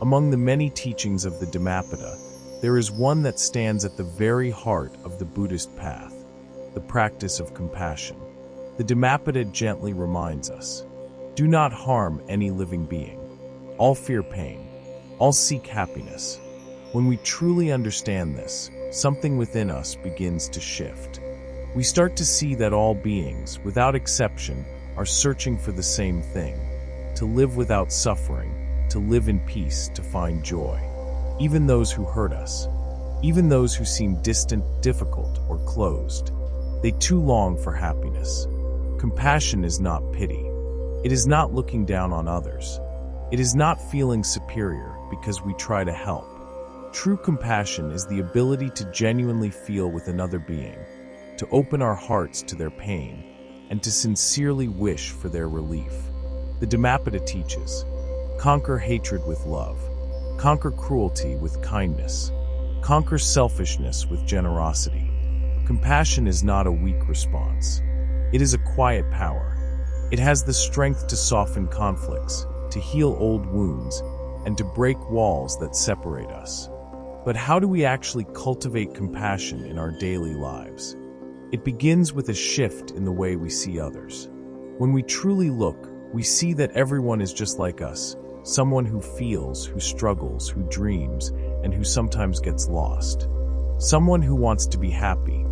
Among the many teachings of the Dhammapada, there is one that stands at the very heart of the Buddhist path, the practice of compassion. The Dhammapada gently reminds us, do not harm any living being. All fear pain. All seek happiness. When we truly understand this, something within us begins to shift. We start to see that all beings, without exception, are searching for the same thing, to live without suffering, to live in peace, to find joy. Even those who hurt us, even those who seem distant, difficult, or closed, they too long for happiness. Compassion is not pity. It is not looking down on others. It is not feeling superior because we try to help. True compassion is the ability to genuinely feel with another being, to open our hearts to their pain, and to sincerely wish for their relief. The Dhammapada teaches, conquer hatred with love, conquer cruelty with kindness, conquer selfishness with generosity. Compassion is not a weak response. It is a quiet power. It has the strength to soften conflicts, to heal old wounds, and to break walls that separate us. But how do we actually cultivate compassion in our daily lives? It begins with a shift in the way we see others. When we truly look, we see that everyone is just like us, someone who feels, who struggles, who dreams, and who sometimes gets lost. Someone who wants to be happy,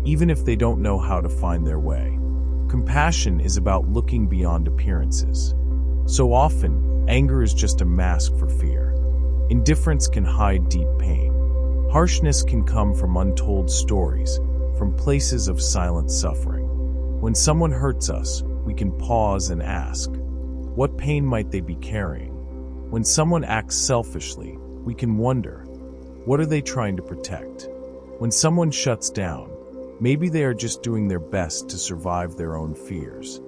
even if they don't know how to find their way. Compassion is about looking beyond appearances. So often, anger is just a mask for fear. Indifference can hide deep pain. Harshness can come from untold stories, from places of silent suffering. When someone hurts us, we can pause and ask, what pain might they be carrying? When someone acts selfishly, we can wonder, what are they trying to protect? When someone shuts down, maybe they are just doing their best to survive their own fears.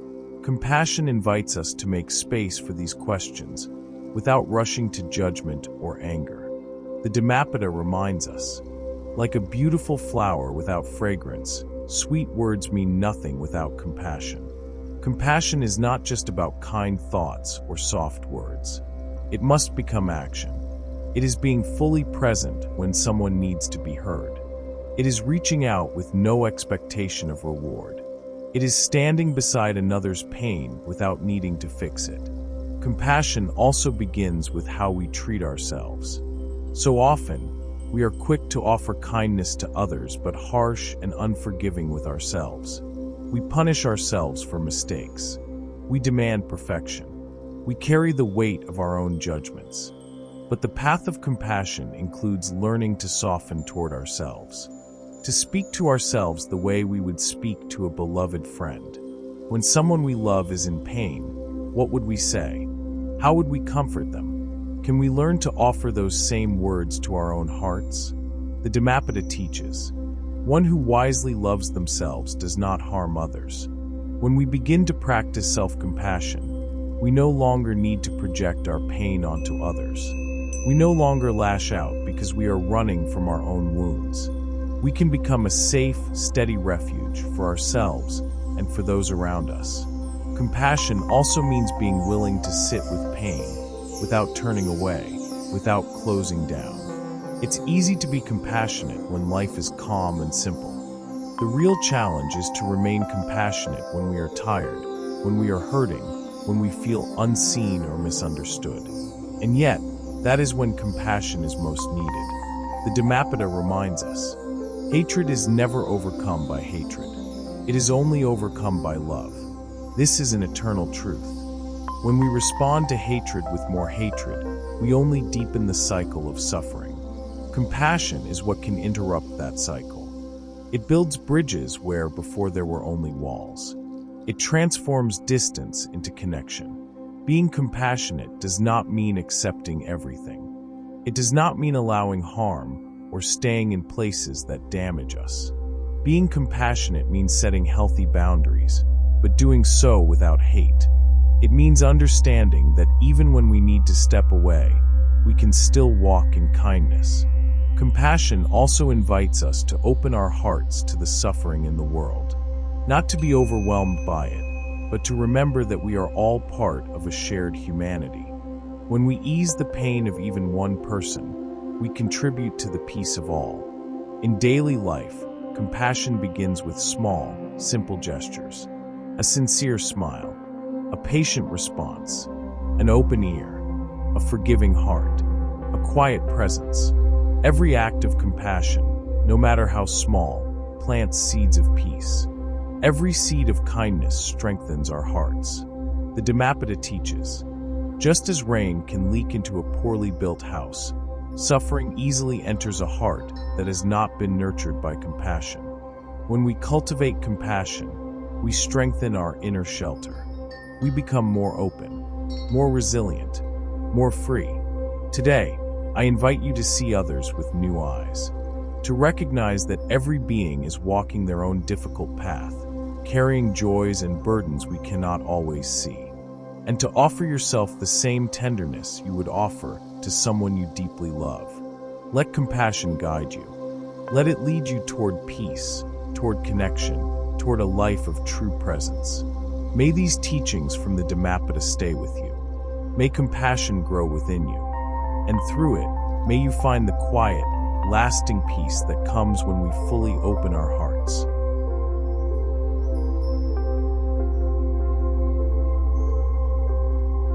Compassion invites us to make space for these questions without rushing to judgment or anger. The Dhammapada reminds us, like a beautiful flower without fragrance, sweet words mean nothing without compassion. Compassion is not just about kind thoughts or soft words. It must become action. It is being fully present when someone needs to be heard. It is reaching out with no expectation of reward. It is standing beside another's pain without needing to fix it. Compassion also begins with how we treat ourselves. So often, we are quick to offer kindness to others but harsh and unforgiving with ourselves. We punish ourselves for mistakes. We demand perfection. We carry the weight of our own judgments. But the path of compassion includes learning to soften toward ourselves, to speak to ourselves the way we would speak to a beloved friend. When someone we love is in pain, what would we say? How would we comfort them? Can we learn to offer those same words to our own hearts? The Dhammapada teaches, one who wisely loves themselves does not harm others. When we begin to practice self-compassion, we no longer need to project our pain onto others. We no longer lash out because we are running from our own wounds. We can become a safe, steady refuge for ourselves and for those around us. Compassion also means being willing to sit with pain, without turning away, without closing down. It's easy to be compassionate when life is calm and simple. The real challenge is to remain compassionate when we are tired, when we are hurting, when we feel unseen or misunderstood. And yet, that is when compassion is most needed. The Dhammapada reminds us, hatred is never overcome by hatred. It is only overcome by love. This is an eternal truth. When we respond to hatred with more hatred, we only deepen the cycle of suffering. Compassion is what can interrupt that cycle. It builds bridges where before there were only walls. It transforms distance into connection. Being compassionate does not mean accepting everything. It does not mean allowing harm or staying in places that damage us. Being compassionate means setting healthy boundaries, but doing so without hate. It means understanding that even when we need to step away, we can still walk in kindness. Compassion also invites us to open our hearts to the suffering in the world, not to be overwhelmed by it, but to remember that we are all part of a shared humanity. When we ease the pain of even one person, we contribute to the peace of all. In daily life, compassion begins with small, simple gestures. A sincere smile, a patient response, an open ear, a forgiving heart, a quiet presence. Every act of compassion, no matter how small, plants seeds of peace. Every seed of kindness strengthens our hearts. The Dhammapada teaches, just as rain can leak into a poorly built house, suffering easily enters a heart that has not been nurtured by compassion. When we cultivate compassion, we strengthen our inner shelter. We become more open, more resilient, more free. Today, I invite you to see others with new eyes, to recognize that every being is walking their own difficult path, carrying joys and burdens we cannot always see, and to offer yourself the same tenderness you would offer to someone you deeply love. Let compassion guide you. Let it lead you toward peace, toward connection, toward a life of true presence. May these teachings from the Dhammapada stay with you. May compassion grow within you, and through it, may you find the quiet, lasting peace that comes when we fully open our hearts.